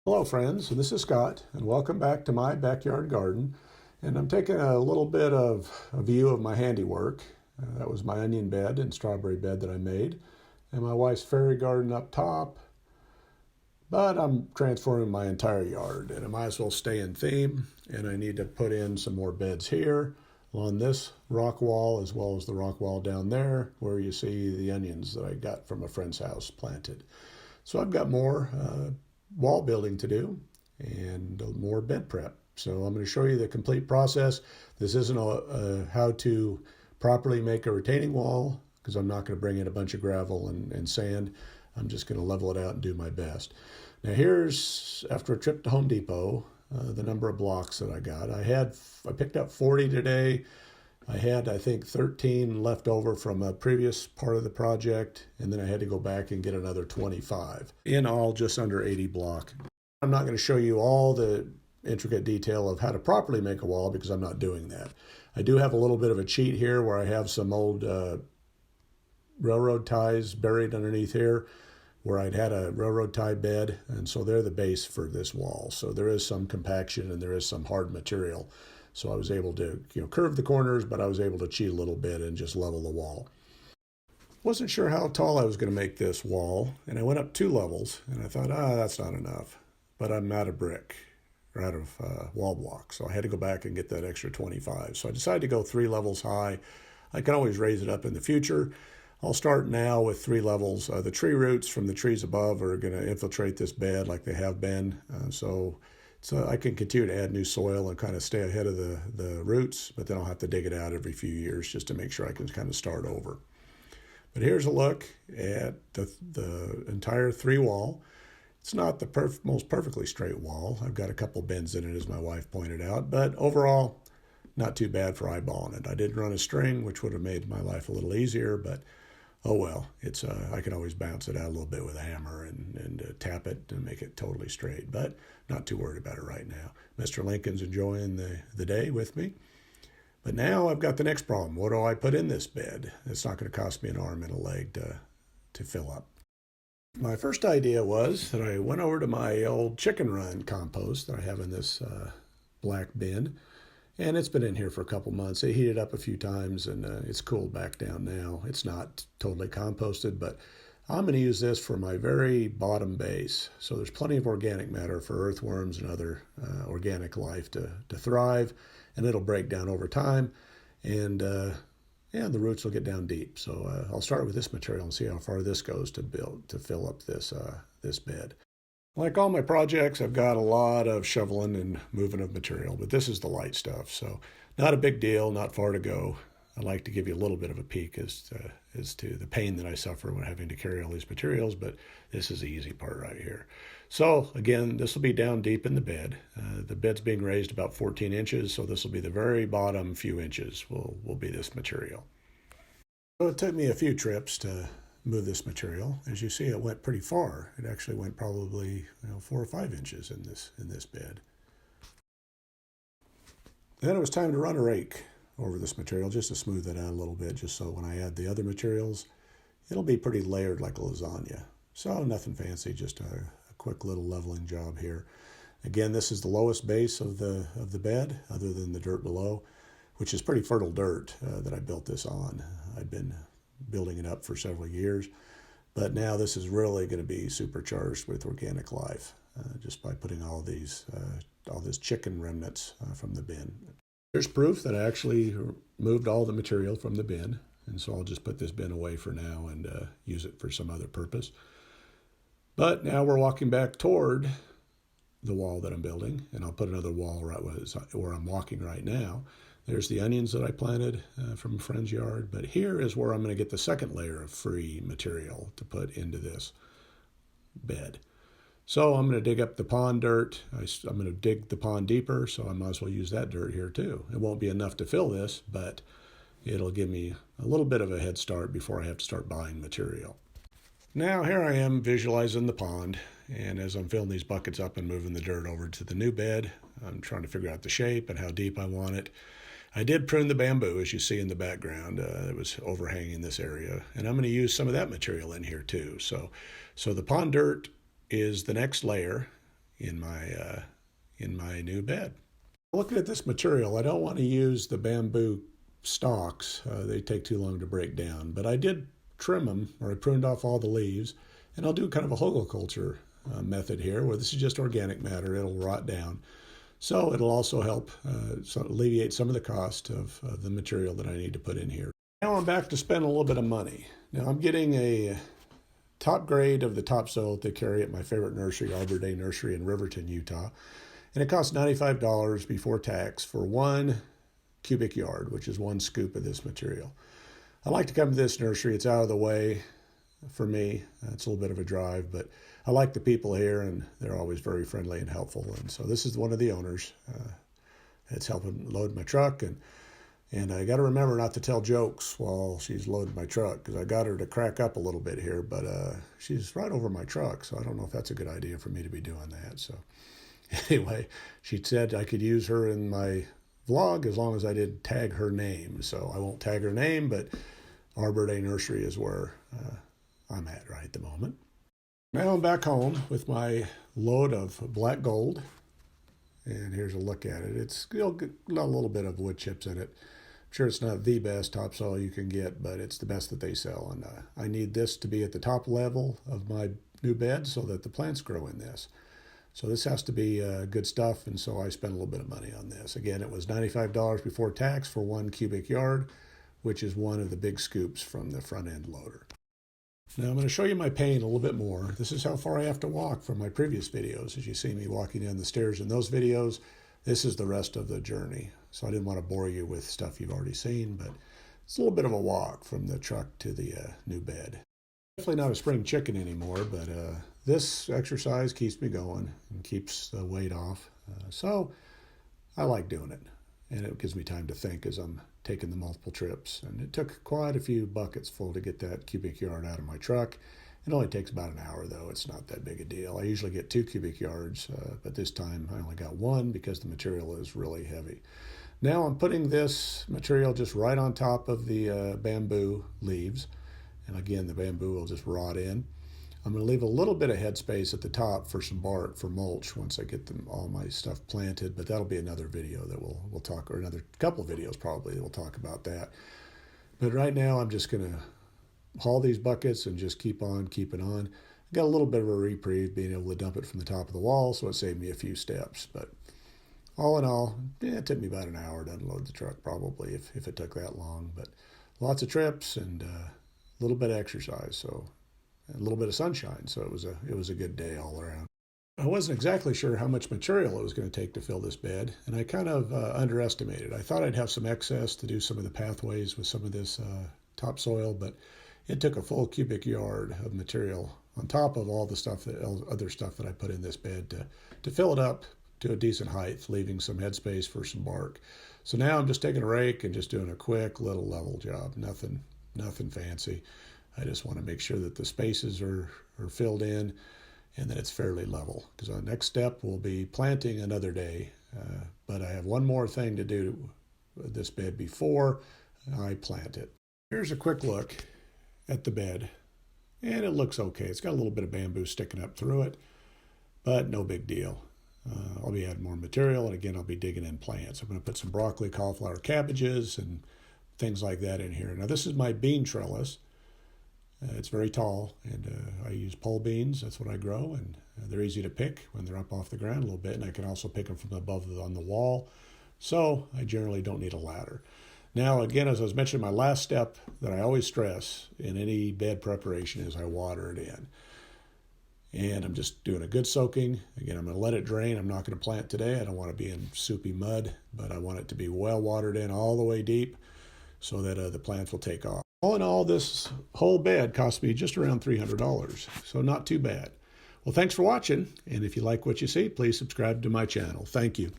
Hello friends, and this is Scott, and welcome back to my backyard garden. And I'm taking a little bit of a view of my handiwork. That was my onion bed and strawberry bed that I made, and my wife's fairy garden up top. But I'm transforming my entire yard, and I might as well stay in theme, and I need to put in some more beds here along this rock wall as well as the rock wall down there where you see the onions that I got from a friend's house planted. So I've got more wall building to do and more bed prep. So I'm going to show you the complete process. This isn't a how to properly make a retaining wall because I'm not going to bring in a bunch of gravel and sand. I'm just going to level it out and do my best. Now here's, after a trip to Home Depot, the number of blocks that I got. I picked up 40 today. I had, I think, 13 left over from a previous part of the project, and then I had to go back and get another 25. In all, just under 80 block. I'm not going to show you all the intricate detail of how to properly make a wall because I'm not doing that. I do have a little bit of a cheat here where I have some old railroad ties buried underneath here where I'd had a railroad tie bed, and so they're the base for this wall. So there is some compaction and there is some hard material. So I was able to, curve the corners, but I was able to cheat a little bit and just level the wall. Wasn't sure how tall I was going to make this wall, and I went up 2 levels, and I thought, that's not enough. But I'm out of brick, or out of wall block, so I had to go back and get that extra 25. So I decided to go 3 levels high. I can always raise it up in the future. I'll start now with 3 levels. The tree roots from the trees above are going to infiltrate this bed like they have been, so I can continue to add new soil and kind of stay ahead of the roots, but then I'll have to dig it out every few years just to make sure I can kind of start over. But here's a look at the entire 3 wall. It's not the most perfectly straight wall. I've got a couple bends in it, as my wife pointed out, but overall, not too bad for eyeballing it. I did run a string, which would have made my life a little easier, but oh well, it's I can always bounce it out a little bit with a hammer and tap it to make it totally straight, but not too worried about it right now. Mr. Lincoln's enjoying the day with me. But now I've got the next problem. What do I put in this bed? It's not going to cost me an arm and a leg to fill up. My first idea was that I went over to my old chicken run compost that I have in this black bin, and it's been in here for a couple months. It heated up a few times, and it's cooled back down now. It's not totally composted, but I'm going to use this for my very bottom base. So there's plenty of organic matter for earthworms and other organic life to thrive, and it'll break down over time, and the roots will get down deep. So I'll start with this material and see how far this goes to fill up this bed. Like all my projects, I've got a lot of shoveling and moving of material, but this is the light stuff, so not a big deal, not far to go. I like to give you a little bit of a peek as to the pain that I suffer when having to carry all these materials, but this is the easy part right here. So again, this will be down deep in the bed. The bed's being raised about 14 inches, so this will be the very bottom few inches will be this material. So it took me a few trips to move this material. As you see, it went pretty far. It actually went probably 4 or 5 inches in this bed. Then it was time to run a rake over this material just to smooth it out a little bit, just so when I add the other materials, it'll be pretty layered like a lasagna. So nothing fancy, just a quick little leveling job here. Again, this is the lowest base of the bed, other than the dirt below, which is pretty fertile dirt that I built this on. I've been building it up for several years, but now this is really going to be supercharged with organic life just by putting all this chicken remnants from the bin. Here's proof that I actually moved all the material from the bin, and so I'll just put this bin away for now and use it for some other purpose. But now we're walking back toward the wall that I'm building, and I'll put another wall right where I'm walking right now. There's the onions that I planted from a friend's yard, but here is where I'm going to get the second layer of free material to put into this bed. So I'm going to dig up the pond dirt. I'm going to dig the pond deeper, so I might as well use that dirt here too. It won't be enough to fill this, but it'll give me a little bit of a head start before I have to start buying material. Now here I am visualizing the pond, and as I'm filling these buckets up and moving the dirt over to the new bed, I'm trying to figure out the shape and how deep I want it. I did prune the bamboo, as you see in the background. It was overhanging this area, and I'm going to use some of that material in here too. So the pond dirt is the next layer, in my new bed. Looking at this material, I don't want to use the bamboo stalks. They take too long to break down, but I did trim them, or I pruned off all the leaves, and I'll do kind of a hugelkultur method here, where this is just organic matter. It'll rot down. So it'll also help alleviate some of the cost of the material that I need to put in here. Now I'm back to spend a little bit of money. Now I'm getting a top grade of the topsoil that they carry at my favorite nursery, Arbor Day Nursery in Riverton, Utah. And it costs $95 before tax for 1 cubic yard, which is 1 scoop of this material. I like to come to this nursery. It's out of the way for me. It's a little bit of a drive, but I like the people here, and they're always very friendly and helpful. And so this is one of the owners that's helping load my truck. And I got to remember not to tell jokes while she's loading my truck, because I got her to crack up a little bit here, but she's right over my truck, so I don't know if that's a good idea for me to be doing that. So anyway, she said I could use her in my vlog as long as I didn't tag her name. So I won't tag her name, but Arbor Day Nursery is where I'm at right at the moment. Now I'm back home with my load of black gold, and here's a look at it. It's got a little bit of wood chips in it. I'm sure it's not the best topsoil you can get, but it's the best that they sell, and I need this to be at the top level of my new bed so that the plants grow in this. So this has to be good stuff, and so I spent a little bit of money on this. Again, it was $95 before tax for 1 cubic yard, which is one of the big scoops from the front end loader. Now I'm going to show you my paint a little bit more. This is how far I have to walk from my previous videos. As you see me walking down the stairs in those videos, this is the rest of the journey. So I didn't want to bore you with stuff you've already seen, but it's a little bit of a walk from the truck to the new bed. Definitely not a spring chicken anymore, but this exercise keeps me going and keeps the weight off. So I like doing it, and it gives me time to think as I'm taking the multiple trips. And it took quite a few buckets full to get that cubic yard out of my truck. It only takes about an hour, though. It's not that big a deal. I usually get 2 cubic yards, but this time I only got 1 because the material is really heavy. Now I'm putting this material just right on top of the bamboo leaves. And again, the bamboo will just rot in. I'm going to leave a little bit of headspace at the top for some bark for mulch once I get all my stuff planted, but that'll be another video that we'll talk, or another couple of videos probably that we'll talk about that. But right now I'm just going to haul these buckets and just keep on keeping on. I got a little bit of a reprieve being able to dump it from the top of the wall, so it saved me a few steps. But all in all, it took me about an hour to unload the truck probably if it took that long. But lots of trips and a little bit of exercise, so a little bit of sunshine, so it was a good day all around. I wasn't exactly sure how much material it was going to take to fill this bed, and I kind of underestimated. I thought I'd have some excess to do some of the pathways with some of this topsoil, but it took a full cubic yard of material on top of all the other stuff that I put in this bed to fill it up to a decent height, leaving some headspace for some bark. So now I'm just taking a rake and just doing a quick little level job, nothing fancy. I just want to make sure that the spaces are filled in and that it's fairly level, because our next step will be planting another day. But I have one more thing to do with this bed before I plant it. Here's a quick look at the bed, and it looks okay. It's got a little bit of bamboo sticking up through it, but no big deal. I'll be adding more material, and again, I'll be digging in plants. I'm going to put some broccoli, cauliflower, cabbages, and things like that in here. Now, this is my bean trellis. It's very tall, and I use pole beans. That's what I grow, and they're easy to pick when they're up off the ground a little bit, and I can also pick them from above on the wall, so I generally don't need a ladder. Now, again, as I was mentioning, my last step that I always stress in any bed preparation is I water it in. And I'm just doing a good soaking. Again, I'm going to let it drain. I'm not going to plant today. I don't want to be in soupy mud, but I want it to be well watered in all the way deep so that the plants will take off. All in all, this whole bed cost me just around $300, so not too bad. Well, thanks for watching, and if you like what you see, please subscribe to my channel. Thank you.